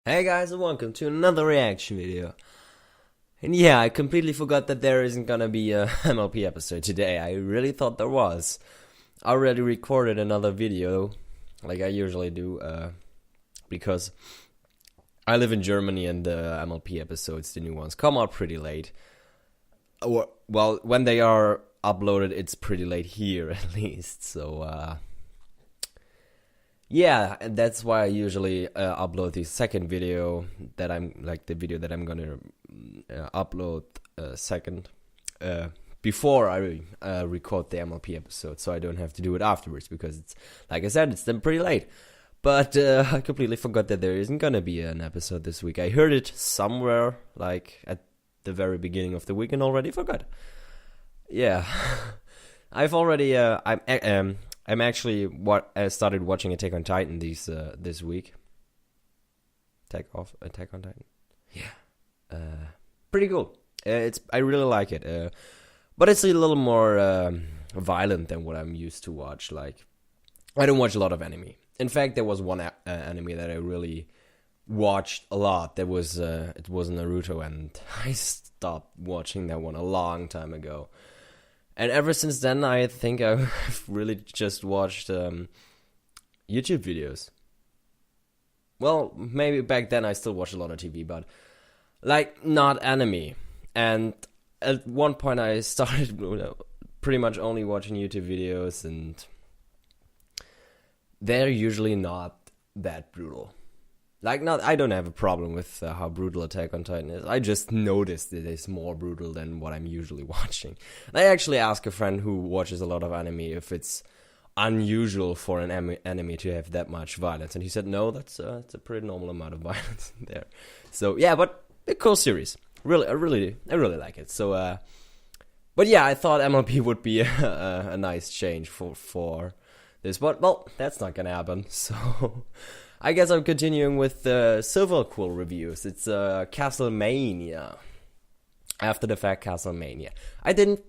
Hey guys, and welcome to another reaction video. And yeah, I completely forgot that there isn't gonna be a MLP episode today. I really thought there was. I already recorded another video, like I usually do, because I live in Germany and the MLP episodes, the new ones, come out pretty late. Well, when they are uploaded, it's pretty late here at least, so yeah, and that's why I usually upload the second video that the video that I'm gonna upload second before I record the MLP episode, so I don't have to do it afterwards because it's, like I said, it's then pretty late. But I completely forgot that there isn't gonna be an episode this week. I heard it somewhere like at the very beginning of the week and already forgot. Yeah, I've already I'm actually started watching Attack on Titan this week. Attack on Titan. Yeah, pretty cool. I really like it. But it's a little more violent than what I'm used to watch. Like, I don't watch a lot of anime. In fact, there was one anime that I really watched a lot. It was Naruto, and I stopped watching that one a long time ago. And ever since then, I think I've really just watched YouTube videos. Well, maybe back then I still watched a lot of TV, but like not anime. And at one point I started pretty much only watching YouTube videos, and they're usually not that brutal. Like, I don't have a problem with how brutal Attack on Titan is. I just noticed it is more brutal than what I'm usually watching. And I actually asked a friend who watches a lot of anime if it's unusual for an anime to have that much violence. And he said, no, it's a pretty normal amount of violence in there. So, yeah, but a cool series. Really, I really like it. So, but yeah, I thought MLP would be a nice change for this. But, well, that's not gonna happen. So I guess I'm continuing with the Silver-Quill reviews. It's Castlemania. After the fact, Castlemania. I did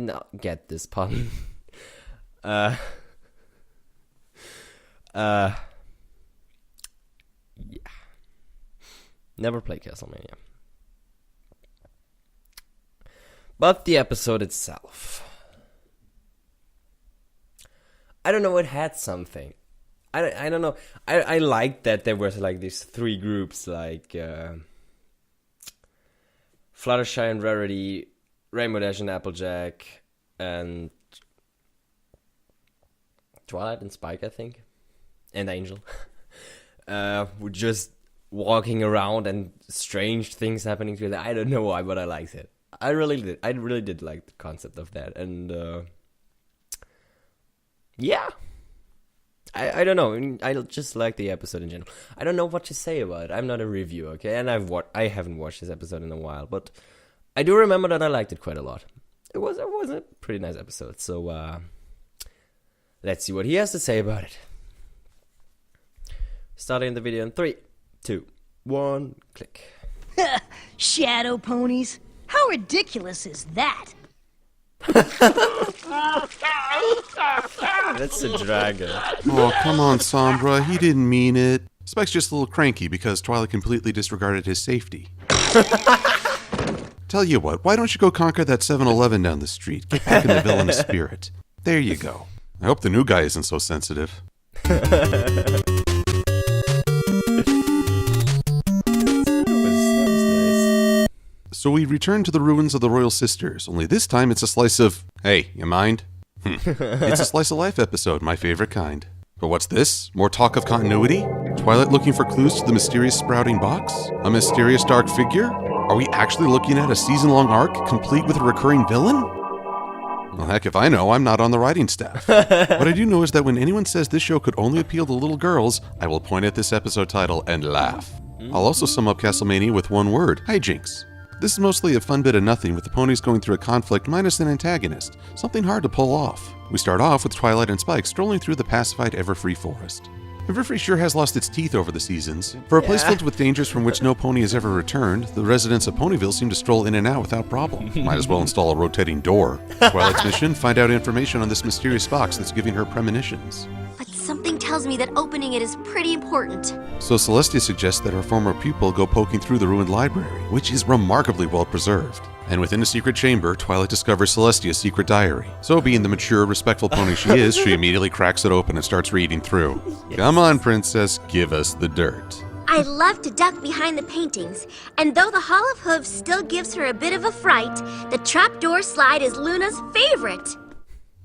not get this pun. Yeah. Never played Castlemania. But the episode itself, I don't know, it had something. I don't know. I liked that there was like these three groups, like Fluttershy and Rarity, Rainbow Dash and Applejack, and Twilight and Spike, I think, and Angel. Were just walking around and strange things happening to them. I don't know why, but I liked it. I really did. I really did like the concept of that, and yeah. I don't know. I just like the episode in general. I don't know what to say about it. I'm not a reviewer, okay? And I haven't watched this episode in a while, but I do remember that I liked it quite a lot. It was a pretty nice episode. So let's see what he has to say about it. Starting the video in 3, 2, 1, click. Shadow ponies? How ridiculous is that? That's a dragon. Oh, come on, Sombra. He didn't mean it. Spike's just a little cranky because Twilight completely disregarded his safety. Tell you what, why don't you go conquer that 7-Eleven down the street? Get back in the villainous spirit. There you go. I hope the new guy isn't so sensitive. So we return to the ruins of the Royal Sisters, only this time it's a slice of... Hey, you mind? It's a slice of life episode, my favorite kind. But what's this? More talk of continuity? Twilight looking for clues to the mysterious sprouting box? A mysterious dark figure? Are we actually looking at a season-long arc, complete with a recurring villain? Well, heck if I know, I'm not on the writing staff. What I do know is that when anyone says this show could only appeal to little girls, I will point at this episode title and laugh. I'll also sum up Castlemania with one word: hijinks. This is mostly a fun bit of nothing, with the ponies going through a conflict minus an antagonist, something hard to pull off. We start off with Twilight and Spike strolling through the pacified Everfree forest. Everfree sure has lost its teeth over the seasons. For a place filled with dangers from which no pony has ever returned, the residents of Ponyville seem to stroll in and out without problem. Might as well install a rotating door. Twilight's mission: find out information on this mysterious box that's giving her premonitions. But something tells tells me that opening it is pretty important. So Celestia suggests that her former pupil go poking through the ruined library, which is remarkably well preserved. And within a secret chamber, Twilight discovers Celestia's secret diary. So being the mature, respectful pony she is, she immediately cracks it open and starts reading through. Yes. Come on, princess, give us the dirt. I love to duck behind the paintings, and though the Hall of Hooves still gives her a bit of a fright, the trapdoor slide is Luna's favorite.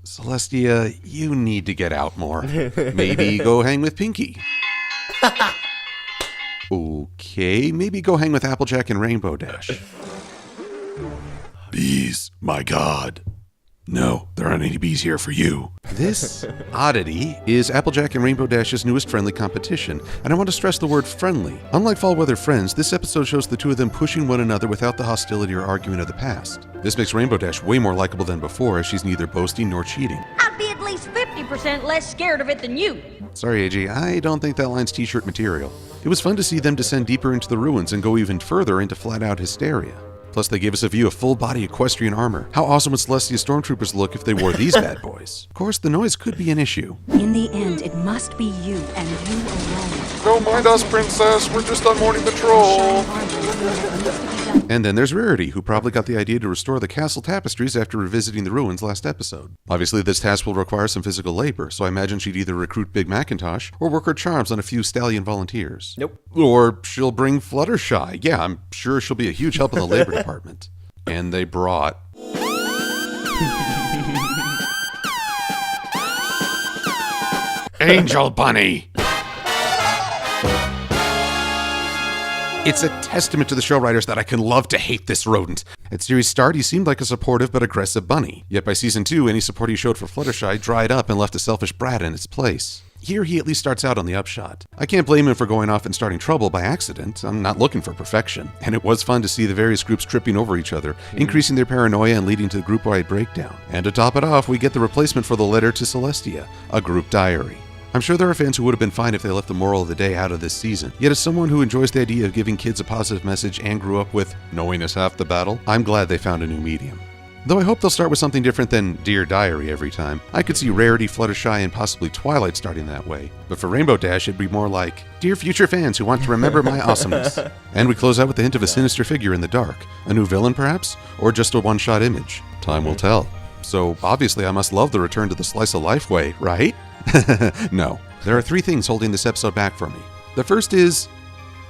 Celestia, you need to get out more. Maybe go hang with Pinky. Okay, maybe go hang with Applejack and Rainbow Dash. Bees, my god. No, there aren't any bees here for you. This oddity is Applejack and Rainbow Dash's newest friendly competition, and I want to stress the word friendly. Unlike Fall Weather Friends, this episode shows the two of them pushing one another without the hostility or arguing of the past. This makes Rainbow Dash way more likable than before, as she's neither boasting nor cheating. I'd be at least 50% less scared of it than you. Sorry, AJ, I don't think that line's t-shirt material. It was fun to see them descend deeper into the ruins and go even further into flat-out hysteria. Plus, they gave us a view of full-body equestrian armor. How awesome would Celestia stormtroopers look if they wore these bad boys? Of course, the noise could be an issue. In the end, it must be you and you alone. Don't mind us, princess. We're just unmooring the troll. And then there's Rarity, who probably got the idea to restore the castle tapestries after revisiting the ruins last episode. Obviously, this task will require some physical labor, so I imagine she'd either recruit Big Macintosh or work her charms on a few stallion volunteers. Nope. Or she'll bring Fluttershy. Yeah, I'm sure she'll be a huge help in the labor department. And they brought... Angel Bunny! It's a testament to the show writers that I can love to hate this rodent. At series start, he seemed like a supportive but aggressive bunny. Yet by season 2, any support he showed for Fluttershy dried up and left a selfish brat in its place. Here, he at least starts out on the upshot. I can't blame him for going off and starting trouble by accident. I'm not looking for perfection. And it was fun to see the various groups tripping over each other, increasing their paranoia and leading to the group-wide breakdown. And to top it off, we get the replacement for the letter to Celestia, a group diary. I'm sure there are fans who would have been fine if they left the moral of the day out of this season. Yet as someone who enjoys the idea of giving kids a positive message and grew up with knowing is half the battle, I'm glad they found a new medium. Though I hope they'll start with something different than Dear Diary every time. I could see Rarity, Fluttershy, and possibly Twilight starting that way. But for Rainbow Dash, it'd be more like, Dear future fans who want to remember my awesomeness. And we close out with the hint of a sinister figure in the dark. A new villain, perhaps? Or just a one-shot image? Time will tell. So obviously I must love the return to the slice of life way, right? No. There are 3 things holding this episode back for me. The first is...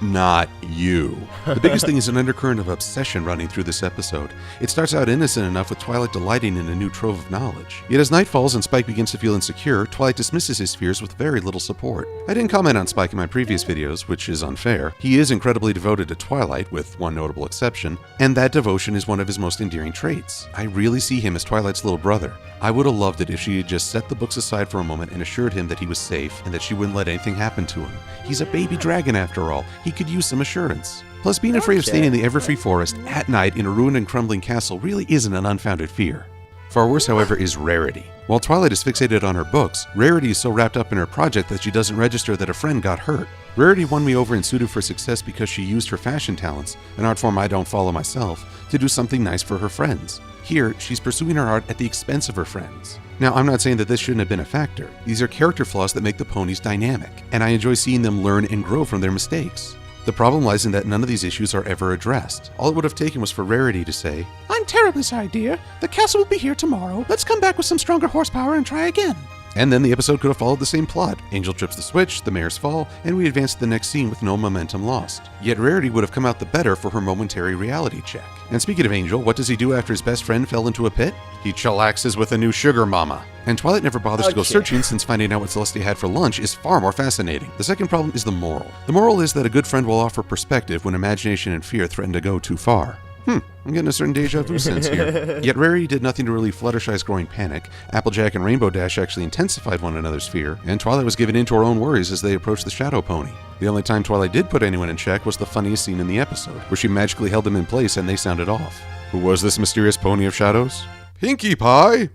not you. The biggest thing is an undercurrent of obsession running through this episode. It starts out innocent enough with Twilight delighting in a new trove of knowledge. Yet as night falls and Spike begins to feel insecure, Twilight dismisses his fears with very little support. I didn't comment on Spike in my previous videos, which is unfair. He is incredibly devoted to Twilight, with one notable exception, and that devotion is one of his most endearing traits. I really see him as Twilight's little brother. I would have loved it if she had just set the books aside for a moment and assured him that he was safe and that she wouldn't let anything happen to him. He's a baby dragon after all. He could use some assurance. Plus, being afraid of staying in the Everfree Forest at night in a ruined and crumbling castle really isn't an unfounded fear. Far worse, however, is Rarity. While Twilight is fixated on her books, Rarity is so wrapped up in her project that she doesn't register that a friend got hurt. Rarity won me over and suited for success because she used her fashion talents, an art form I don't follow myself, to do something nice for her friends. Here, she's pursuing her art at the expense of her friends. Now, I'm not saying that this shouldn't have been a factor. These are character flaws that make the ponies dynamic, and I enjoy seeing them learn and grow from their mistakes. The problem lies in that none of these issues are ever addressed. All it would have taken was for Rarity to say, I'm terribly sorry, dear. The castle will be here tomorrow. Let's come back with some stronger horsepower and try again. And then the episode could have followed the same plot. Angel trips the switch, the mares fall, and we advance to the next scene with no momentum lost. Yet Rarity would have come out the better for her momentary reality check. And speaking of Angel, what does he do after his best friend fell into a pit? He chillaxes with a new sugar mama. And Twilight never bothers to go searching, since finding out what Celestia had for lunch is far more fascinating. The second problem is the moral. The moral is that a good friend will offer perspective when imagination and fear threaten to go too far. I'm getting a certain deja vu sense here. Yet Rarity did nothing to relieve Fluttershy's growing panic. Applejack and Rainbow Dash actually intensified one another's fear, and Twilight was given in to her own worries as they approached the Shadow Pony. The only time Twilight did put anyone in check was the funniest scene in the episode, where she magically held them in place and they sounded off. Who was this mysterious pony of shadows? Pinkie Pie!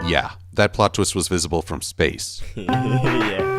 Yeah, that plot twist was visible from space. Yeah.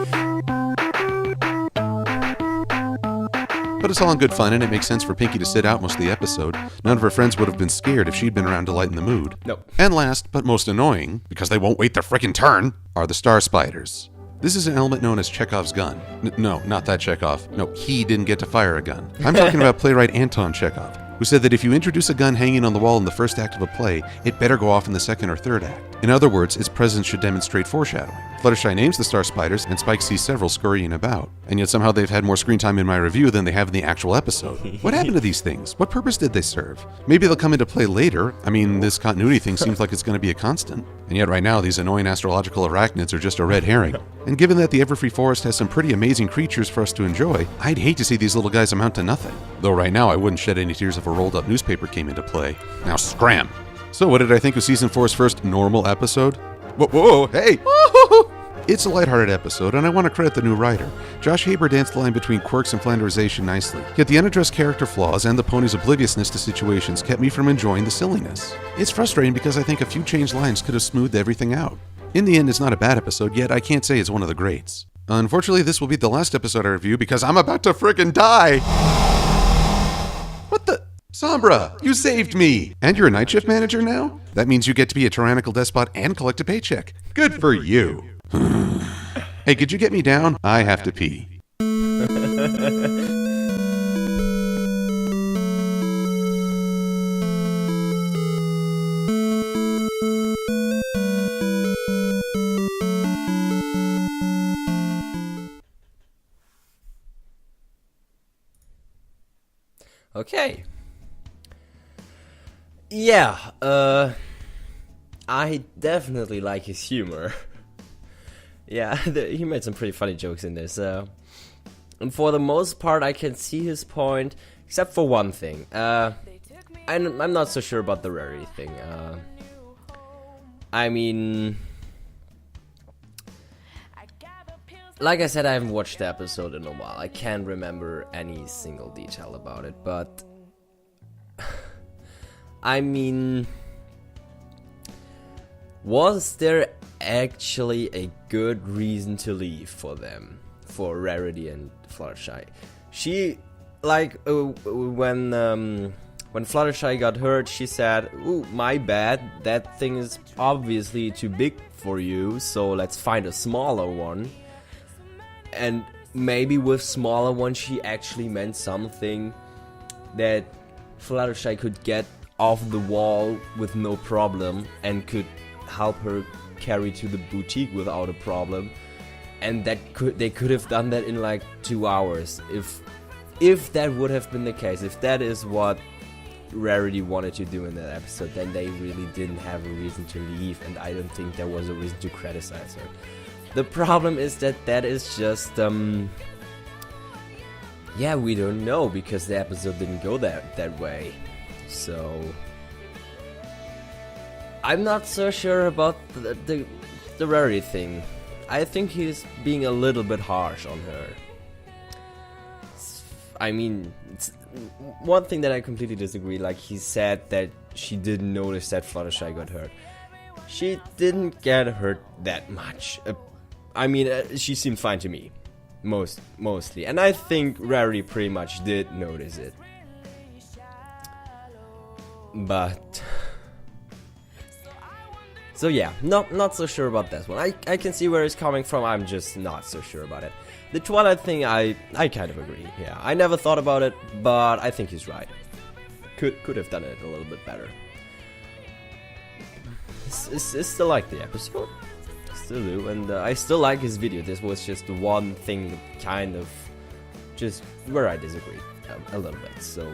But it's all in good fun, and it makes sense for Pinky to sit out most of the episode. None of her friends would have been scared if she'd been around to lighten the mood. Nope. And last, but most annoying, because they won't wait their frickin' turn, are the star spiders. This is an element known as Chekhov's gun. No, not that Chekhov. No, he didn't get to fire a gun. I'm talking about playwright Anton Chekhov, who said that if you introduce a gun hanging on the wall in the first act of a play, it better go off in the second or third act. In other words, its presence should demonstrate foreshadowing. Fluttershy names the star spiders, and Spike sees several scurrying about. And yet somehow they've had more screen time in my review than they have in the actual episode. What happened to these things? What purpose did they serve? Maybe they'll come into play later. I mean, this continuity thing seems like it's going to be a constant. And yet right now, these annoying astrological arachnids are just a red herring. And given that the Everfree Forest has some pretty amazing creatures for us to enjoy, I'd hate to see these little guys amount to nothing. Though right now, I wouldn't shed any tears if a rolled-up newspaper came into play. Now scram! So what did I think of Season 4's first normal episode? Whoa, hey! It's a lighthearted episode, and I want to credit the new writer. Josh Haber danced the line between quirks and flanderization nicely, yet the unaddressed character flaws and the pony's obliviousness to situations kept me from enjoying the silliness. It's frustrating because I think a few changed lines could have smoothed everything out. In the end, it's not a bad episode, yet I can't say it's one of the greats. Unfortunately, this will be the last episode I review because I'm about to frickin' die! What the? Sombra, you saved me! And you're a night shift manager now? That means you get to be a tyrannical despot and collect a paycheck. Good for you! Hey, could you get me down? I have to pee. Okay. Yeah, I definitely like his humor. Yeah, he made some pretty funny jokes in this. And for the most part, I can see his point, except for one thing. I'm not so sure about the rarity thing. I mean, like I said, I haven't watched the episode in a while. I can't remember any single detail about it, but I mean, was there actually a good reason to leave for them, for Rarity and Fluttershy? She, like, when Fluttershy got hurt, she said, "Ooh, my bad, that thing is obviously too big for you, so let's find a smaller one." And maybe with smaller one, she actually meant something that Fluttershy could get off the wall with no problem and could help her carry to the boutique without a problem, and they could have done that in like 2 hours if that would have been the case. If that is what Rarity wanted to do in that episode, then they really didn't have a reason to leave, and I don't think there was a reason to criticize her. The problem is that is just yeah, we don't know because the episode didn't go that way. So I'm not so sure about the Rarity thing. I think he's being a little bit harsh on her. I mean, it's one thing that I completely disagree. Like, he said that she didn't notice that Fluttershy got hurt. She didn't get hurt that much. I mean, she seemed fine to me, mostly, and I think Rarity pretty much did notice it. But so yeah, not so sure about that one. I can see where it's coming from. I'm just not so sure about it. The Twilight thing, I kind of agree. Yeah, I never thought about it, but I think he's right. Could have done it a little bit better. I still like the episode. Still do, and I still like his video. This was just the one thing that kind of just where I disagree a little bit. So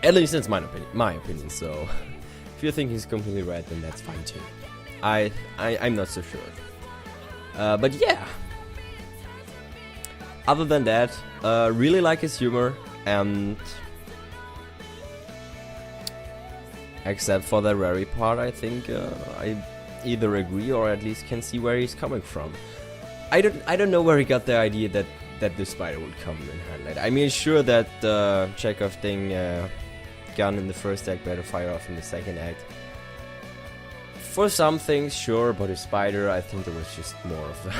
at least it's my opinion. So if you think he's completely right, then that's fine too. I'm not so sure. But yeah. Other than that, really like his humor, and except for the Rarity part, I think I either agree or at least can see where he's coming from. I don't know where he got the idea that the spider would come in hand. I mean, sure that the Chekhov thing, gun in the first act, better fire off in the second act. For some things, sure, but a spider, I think there was just more of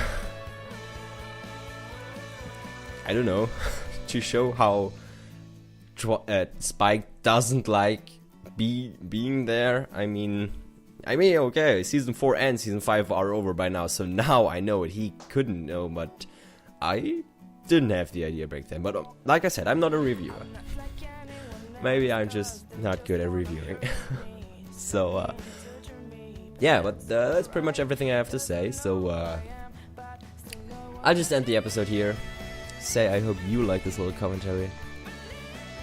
I don't know. to show how Spike doesn't like being there. I mean, okay, season 4 and season 5 are over by now, so now I know it. He couldn't know, but I didn't have the idea back then. But like I said, I'm not a reviewer. Maybe I'm just not good at reviewing. So, yeah, but that's pretty much everything I have to say. So, I'll just end the episode here. Say I hope you like this little commentary.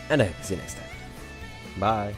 And I hope to see you next time. Bye.